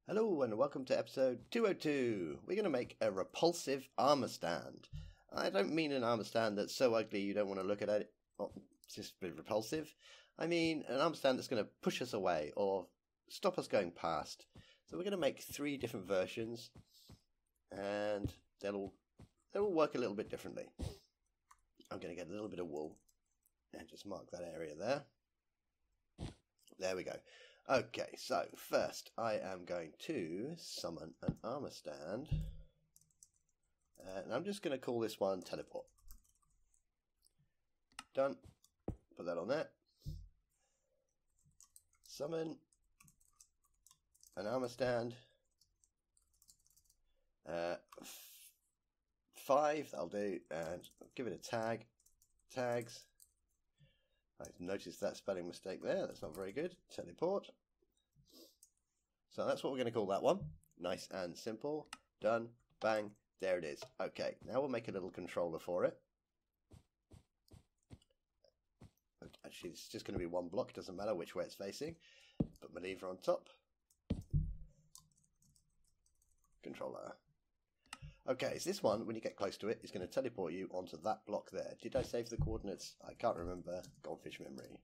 Hello and welcome to episode 202. We're going to make a repulsive armor stand. I don't mean an armor stand that's so ugly you don't want to look at it. Well, it's just a bit repulsive. I mean an armor stand that's going to push us away or stop us going past. So we're going to make 3 different versions and they'll all work a little bit differently. I'm going to get a little bit of wool and just mark that area there. There we go. Okay, so first I am going to summon an armor stand, and I'm just going to call this one teleport. Done. Put that on there. Summon an armor stand. 5, that'll do, and give it a tag. Tags. I've noticed that spelling mistake there. That's not very good. Teleport. So that's what we're going to call that one. Nice and simple. Done. Bang. There it is. Okay, now we'll make a little controller for it. Actually, it's just going to be one block. Doesn't matter which way it's facing. Put my lever on top. Controller. Okay, so this one, when you get close to it, is going to teleport you onto that block there. Did I save the coordinates? I can't remember. Goldfish memory.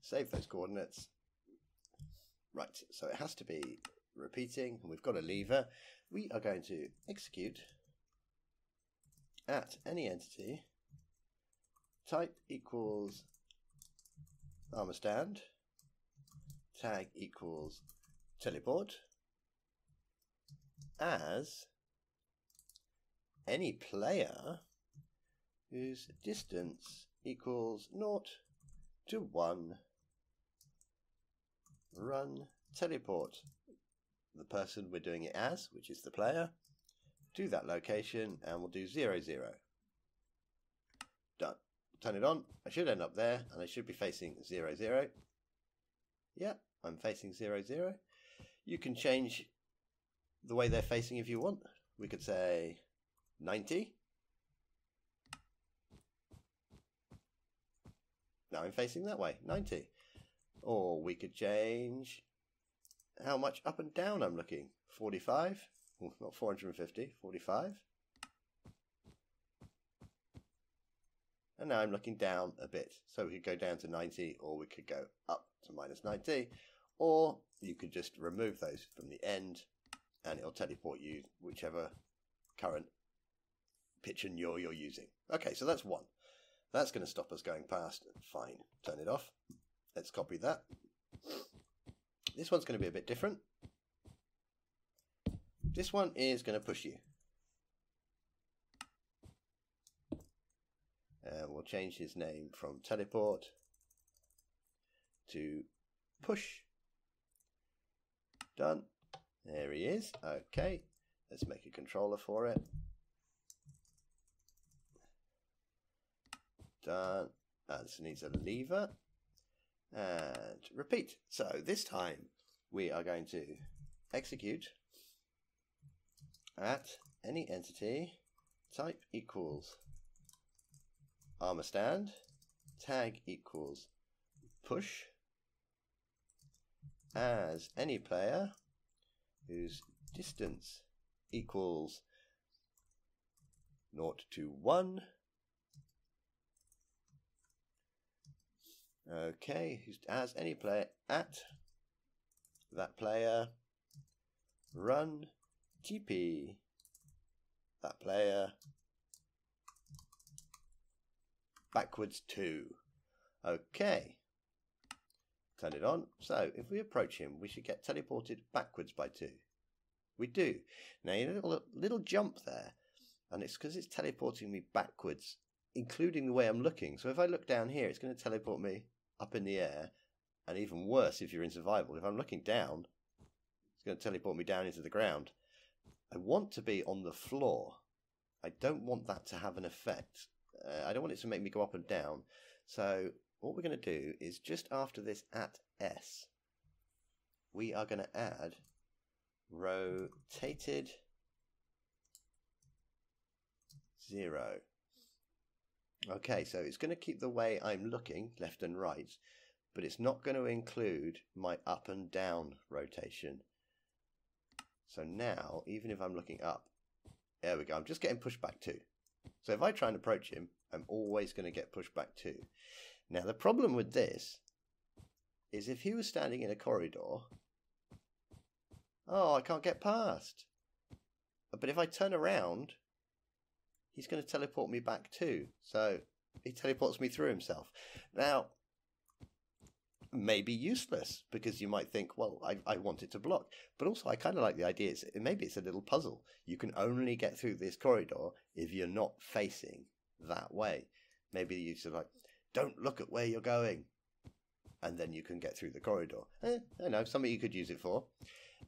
Save those coordinates. Right, so it has to be repeating, and we've got a lever. We are going to execute at any entity. Type equals armor stand. Tag equals teleport. As any player whose distance equals 0 to 1, run teleport the person we're doing it as, which is the player, to that location, and we'll do 0, 0. Done. Turn it on. I should end up there, and I should be facing 0, 0. Yeah, I'm facing 0, 0. You can change the way they're facing if you want. We could say 90. Now I'm facing that way, 90. Or we could change how much up and down I'm looking. 45. Well, not 450, 45. And now I'm looking down a bit. So we could go down to 90, or we could go up to minus 90. Or you could just remove those from the end, and it'll teleport you whichever current picture you're using. Okay, so that's one. That's going to stop us going past. Fine. Turn it off. Let's copy that. This one's going to be a bit different. This one is going to push you. And we'll change his name from teleport to push. Done. There he is. Okay, let's make a controller for it. Done. This needs a lever. And repeat. So this time we are going to execute at any entity. Type equals armor stand. Tag equals push. As any player whose distance equals 0 to 1. Okay, as any player at that player, run TP that player backwards 2. Okay. Turn it on. So if we approach him, we should get teleported backwards by 2. We do. Now you know a little jump there, and it's because it's teleporting me backwards, including the way I'm looking. So if I look down here, it's going to teleport me up in the air, and even worse if you're in survival. If I'm looking down, it's going to teleport me down into the ground. I want to be on the floor. I don't want that to have an effect. I don't want it to make me go up and down. So what we're going to do is just after this at S, we are going to add rotated 0. Okay, so it's going to keep the way I'm looking, left and right, but it's not going to include my up and down rotation. So now, even if I'm looking up, there we go, I'm just getting pushed back 2. So if I try and approach him, I'm always going to get pushed back 2. Now the problem with this is if he was standing in a corridor, oh, I can't get past. But if I turn around, he's going to teleport me back too. So he teleports me through himself. Now, maybe useless, because you might think, well, I want it to block. But also, I kind of like the idea. Maybe it's a little puzzle. You can only get through this corridor if you're not facing that way. Maybe you sort of like, don't look at where you're going. And then you can get through the corridor. I know, something you could use it for.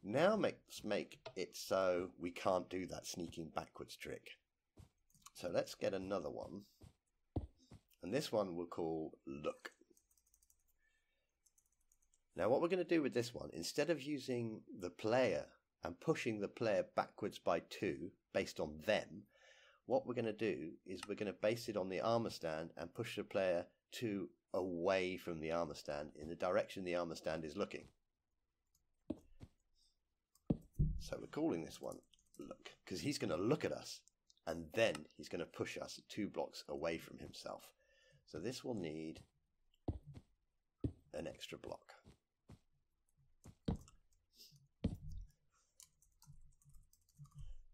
Now let's make it so we can't do that sneaking backwards trick. So let's get another one. And this one we'll call look. Now what we're going to do with this one, instead of using the player and pushing the player backwards by 2 based on them, what we're going to do is we're going to base it on the armor stand and push the player 2 away from the armor stand in the direction the armor stand is looking. So we're calling this one look, because he's going to look at us and then he's going to push us 2 blocks away from himself. So this will need an extra block.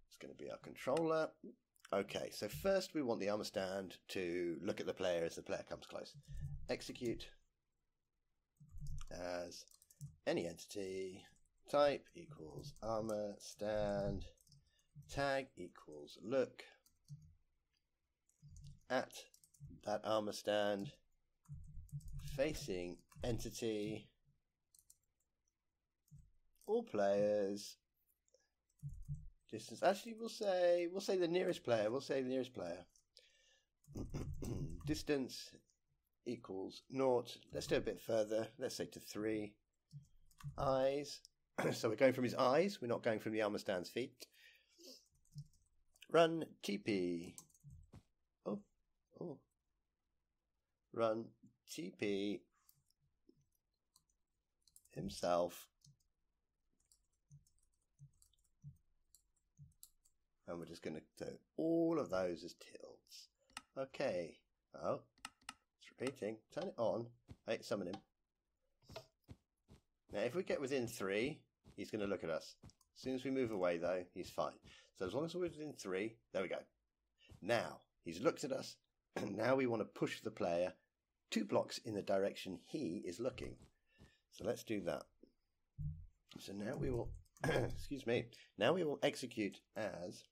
It's going to be our controller. Okay, so first we want the armor stand to look at the player as the player comes close. Execute as any entity, type equals armor stand, tag equals look at that armor stand, facing entity, all players, distance. Actually, we'll say the nearest player. We'll say the nearest player. Distance equals 0. Let's do a bit further. Let's say to 3. Eyes. So we're going from his eyes. We're not going from the armor stand's feet. Run TP. Oh. Run TP himself. And we're just going to do all of those as tildes. Okay. Oh, it's repeating. Turn it on. Hey, summon him. Now, if we get within 3, he's going to look at us. As soon as we move away, though, he's fine. So as long as we're within 3, there we go. Now, he's looked at us. And now we want to push the player 2 blocks in the direction he is looking. So let's do that. So now we will, excuse me, now we will execute as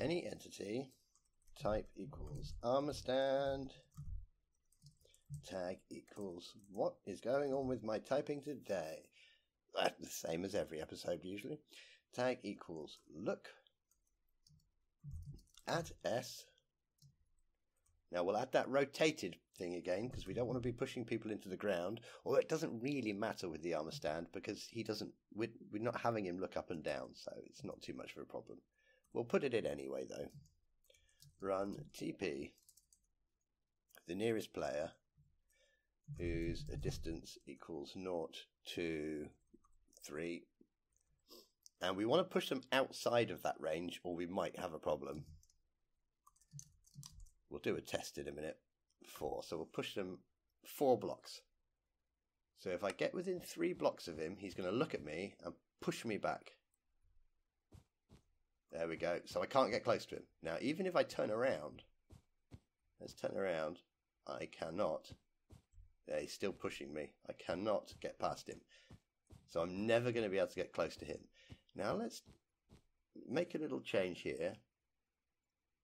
any entity, type equals armor stand, tag equals what is going on with my typing today. That's the same as every episode usually. Tag equals look at S. Now we'll add that rotated thing again because we don't want to be pushing people into the ground, although it doesn't really matter with the armor stand because we're not having him look up and down, so it's not too much of a problem. We'll put it in anyway though. Run TP the nearest player whose a distance equals 0 to 3, and we want to push them outside of that range or we might have a problem. We'll do a test in a minute. 4, so we'll push them 4 blocks. So if I get within 3 blocks of him, he's going to look at me and push me back. There we go. So I can't get close to him. Now, even if I turn around, let's turn around, I cannot. Yeah, he's still pushing me. I cannot get past him. So I'm never going to be able to get close to him. Now let's make a little change here.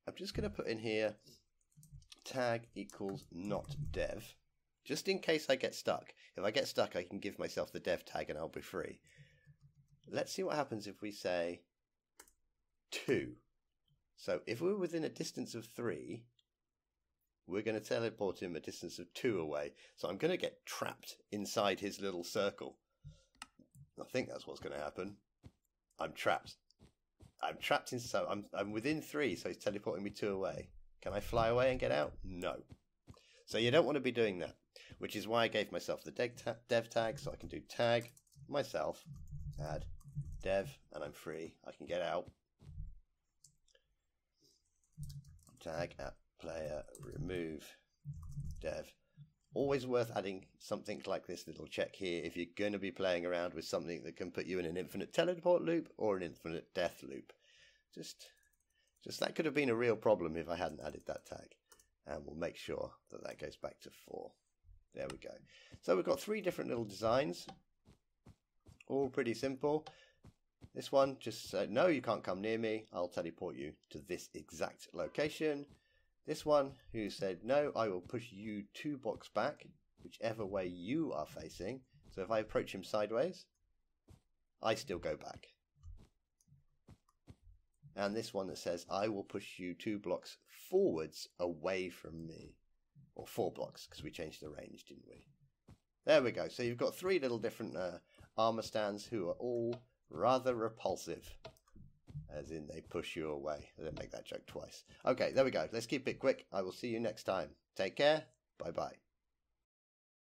I'm just going to put in here tag equals not dev, just in case I get stuck. If I get stuck, I can give myself the dev tag and I'll be free. Let's see what happens if we say 2. So if we're within a distance of 3, we're going to teleport him a distance of 2 away. So I'm going to get trapped inside his little circle. I think that's what's going to happen. I'm trapped. I'm trapped inside. I'm within 3, so he's teleporting me 2 away. Can I fly away and get out? No. So you don't want to be doing that, which is why I gave myself the dev tag, so I can do tag myself, add dev, and I'm free. I can get out. Tag app player, remove dev. Always worth adding something like this little check here if you're going to be playing around with something that can put you in an infinite teleport loop or an infinite death loop. Just that could have been a real problem if I hadn't added that tag. And we'll make sure that that goes back to 4. There we go. So we've got 3 different little designs, all pretty simple. This one just said, no, you can't come near me. I'll teleport you to this exact location. This one who said, no, I will push you 2 blocks back, whichever way you are facing. So if I approach him sideways, I still go back. And this one that says, I will push you 2 blocks forwards away from me. Or 4 blocks, because we changed the range, didn't we? There we go. So you've got 3 little different armor stands who are all rather repulsive. As in, they push you away. I didn't make that joke twice. Okay, there we go. Let's keep it quick. I will see you next time. Take care. Bye-bye.